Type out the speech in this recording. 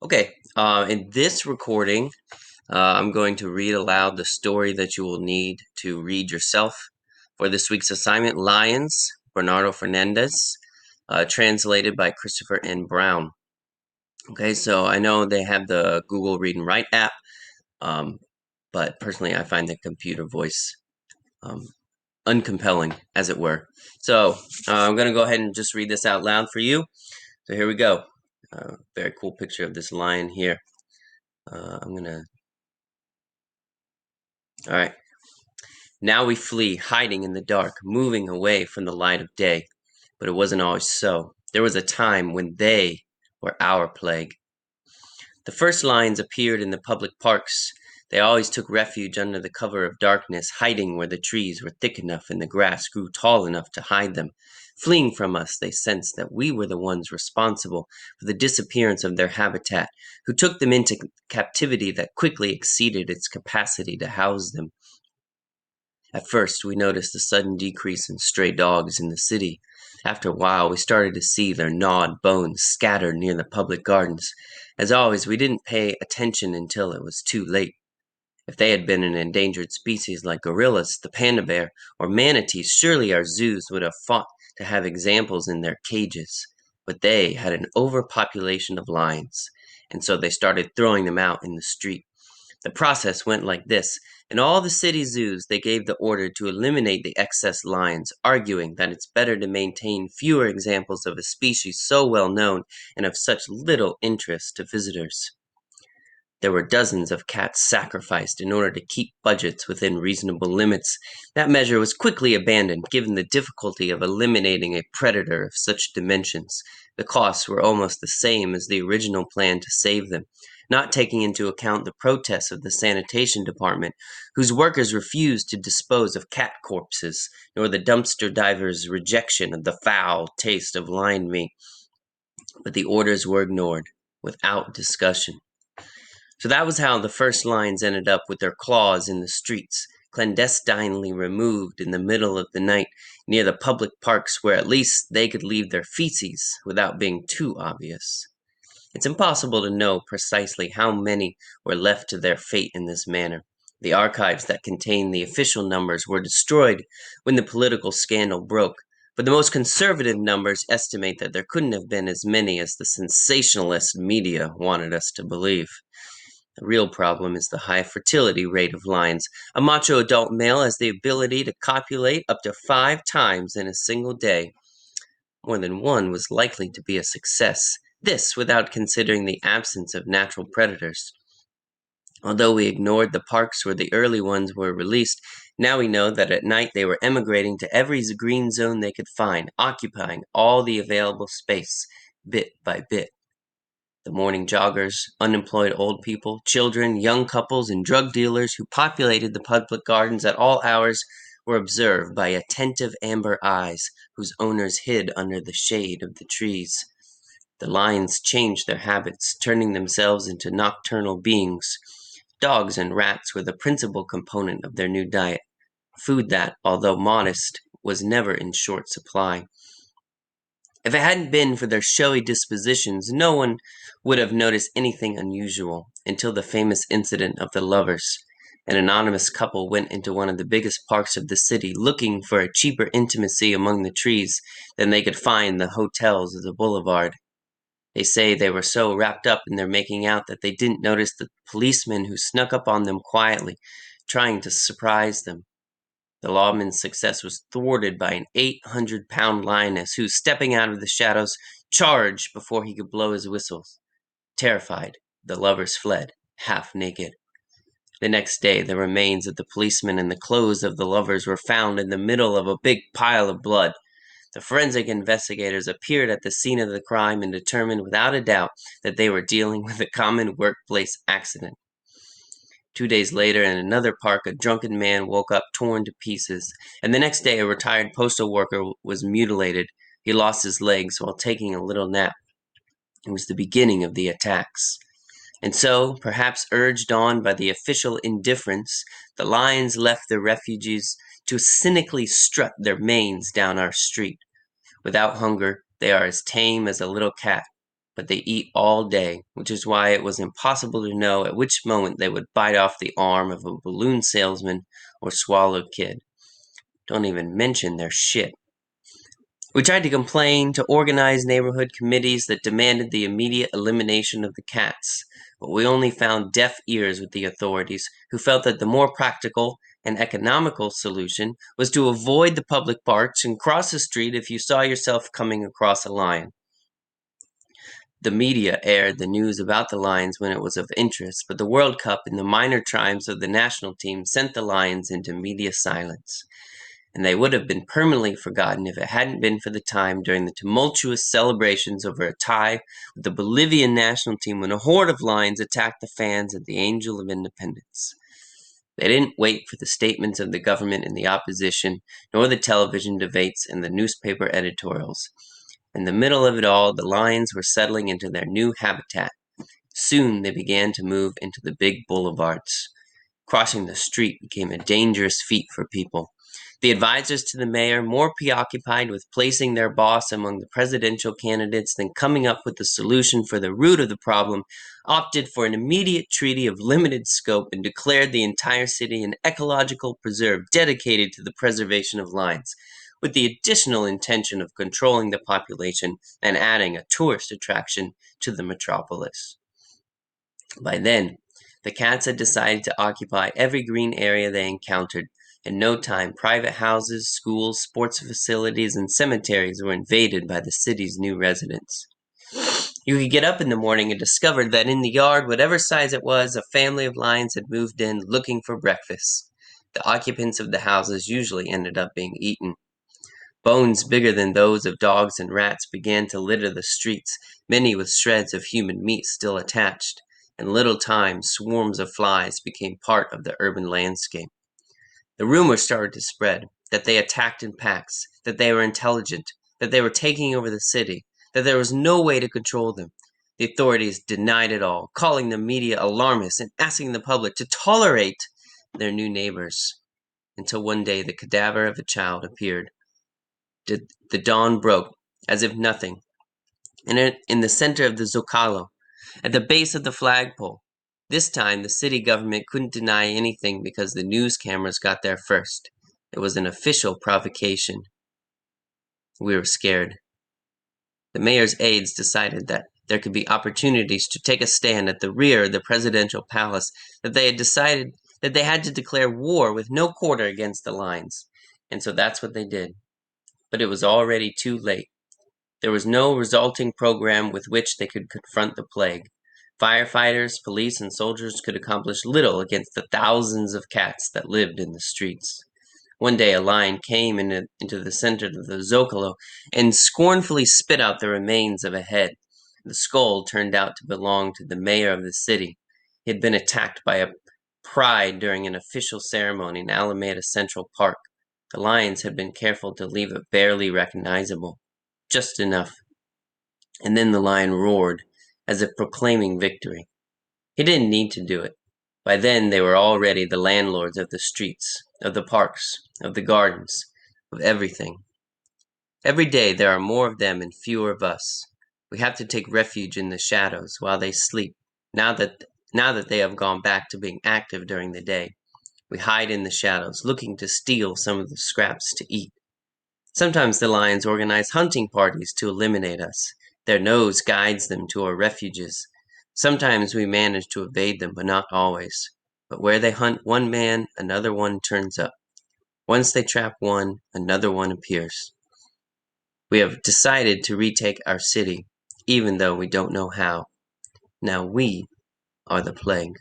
Okay, in this recording, I'm going to read aloud the story that you will need to read yourself for this week's assignment, Lions, Bernardo Fernandez, translated by Christopher N. Brown. Okay, so I know they have the Google Read and Write app, but personally I find the computer voice um, uncompelling, as it were. So I'm going to go ahead and just read this out loud for you. So here we go. Very cool picture of this lion here. All right. Now we flee, hiding in the dark, moving away from the light of day. But it wasn't always so. There was a time when they were our plague. The first lions appeared in the public parks. They always took refuge under the cover of darkness, hiding where the trees were thick enough and the grass grew tall enough to hide them. Fleeing from us, they sensed that we were the ones responsible for the disappearance of their habitat, who took them into captivity that quickly exceeded its capacity to house them. At first, we noticed a sudden decrease in stray dogs in the city. After a while, we started to see their gnawed bones scattered near the public gardens. As always, we didn't pay attention until it was too late. If they had been an endangered species like gorillas, the panda bear, or manatees, surely our zoos would have fought to have examples in their cages. But they had an overpopulation of lions, and so they started throwing them out in the street. The process went like this. In all the city zoos, they gave the order to eliminate the excess lions, arguing that it's better to maintain fewer examples of a species so well known and of such little interest to visitors. There were dozens of cats sacrificed in order to keep budgets within reasonable limits. That measure was quickly abandoned given the difficulty of eliminating a predator of such dimensions. The costs were almost the same as the original plan to save them, not taking into account the protests of the sanitation department, whose workers refused to dispose of cat corpses, nor the dumpster divers' rejection of the foul taste of lion meat. But the orders were ignored, without discussion. So that was how the first lions ended up with their claws in the streets, clandestinely removed in the middle of the night near the public parks where at least they could leave their feces without being too obvious. It's impossible to know precisely how many were left to their fate in this manner. The archives that contained the official numbers were destroyed when the political scandal broke, but the most conservative numbers estimate that there couldn't have been as many as the sensationalist media wanted us to believe. The real problem is the high fertility rate of lions. A macho adult male has the ability to copulate up to 5 times in a single day. More than one was likely to be a success, this without considering the absence of natural predators. Although we ignored the parks where the early ones were released, now we know that at night they were emigrating to every green zone they could find, occupying all the available space, bit by bit. The morning joggers, unemployed old people, children, young couples, and drug dealers who populated the public gardens at all hours were observed by attentive amber eyes whose owners hid under the shade of the trees. The lions changed their habits, turning themselves into nocturnal beings. Dogs and rats were the principal component of their new diet, food that, although modest, was never in short supply. If it hadn't been for their showy dispositions, no one would have noticed anything unusual until the famous incident of the lovers. An anonymous couple went into one of the biggest parks of the city looking for a cheaper intimacy among the trees than they could find in the hotels of the boulevard. They say they were so wrapped up in their making out that they didn't notice the policeman who snuck up on them quietly, trying to surprise them. The lawman's success was thwarted by an 800-pound lioness who, stepping out of the shadows, charged before he could blow his whistle. Terrified, the lovers fled, half naked. The next day, the remains of the policeman and the clothes of the lovers were found in the middle of a big pile of blood. The forensic investigators appeared at the scene of the crime and determined without a doubt that they were dealing with a common workplace accident. 2 days later, in another park, a drunken man woke up torn to pieces, and the next day a retired postal worker was mutilated. He lost his legs while taking a little nap. It was the beginning of the attacks. And so, perhaps urged on by the official indifference, the lions left their refuges to cynically strut their manes down our street. Without hunger, they are as tame as a little cat, but they eat all day, which is why it was impossible to know at which moment they would bite off the arm of a balloon salesman or swallow a kid. Don't even mention their shit. We tried to complain to organize neighborhood committees that demanded the immediate elimination of the cats, but we only found deaf ears with the authorities, who felt that the more practical and economical solution was to avoid the public parks and cross the street if you saw yourself coming across a lion. The media aired the news about the lions when it was of interest, but the World Cup and the minor triumphs of the national team sent the lions into media silence, and they would have been permanently forgotten if it hadn't been for the time during the tumultuous celebrations over a tie with the Bolivian national team when a horde of lions attacked the fans at the Angel of Independence. They didn't wait for the statements of the government and the opposition, nor the television debates and the newspaper editorials. In the middle of it all, the lions were settling into their new habitat. Soon they began to move into the big boulevards. Crossing the street became a dangerous feat for people. The advisors to the mayor, more preoccupied with placing their boss among the presidential candidates than coming up with the solution for the root of the problem, opted for an immediate treaty of limited scope and declared the entire city an ecological preserve dedicated to the preservation of lions, with the additional intention of controlling the population and adding a tourist attraction to the metropolis. By then, the cats had decided to occupy every green area they encountered. In no time, private houses, schools, sports facilities, and cemeteries were invaded by the city's new residents. You could get up in the morning and discover that in the yard, whatever size it was, a family of lions had moved in looking for breakfast. The occupants of the houses usually ended up being eaten. Bones bigger than those of dogs and rats began to litter the streets, many with shreds of human meat still attached. In little time, swarms of flies became part of the urban landscape. The rumor started to spread that they attacked in packs, that they were intelligent, that they were taking over the city, that there was no way to control them. The authorities denied it all, calling the media alarmists and asking the public to tolerate their new neighbors, until one day the cadaver of a child appeared. The dawn broke, as if nothing, in the center of the Zocalo, at the base of the flagpole. This time, the city government couldn't deny anything because the news cameras got there first. It was an official provocation. We were scared. The mayor's aides decided that there could be opportunities to take a stand at the rear of the presidential palace, that they had decided that they had to declare war with no quarter against the lines. And so that's what they did. But it was already too late. There was no resulting program with which they could confront the plague. Firefighters, police, and soldiers could accomplish little against the thousands of cats that lived in the streets. One day a lion came into the center of the Zocalo and scornfully spit out the remains of a head. The skull turned out to belong to the mayor of the city. He had been attacked by a pride during an official ceremony in Alameda Central Park. The lions had been careful to leave it barely recognizable. Just enough. And then the lion roared, as if proclaiming victory. He didn't need to do it. By then they were already the landlords of the streets, of the parks, of the gardens, of everything. Every day there are more of them and fewer of us. We have to take refuge in the shadows while they sleep, now that they have gone back to being active during the day. We hide in the shadows, looking to steal some of the scraps to eat. Sometimes the lions organize hunting parties to eliminate us. Their nose guides them to our refuges. Sometimes we manage to evade them, but not always. But where they hunt one man, another one turns up. Once they trap one, another one appears. We have decided to retake our city, even though we don't know how. Now we are the plague.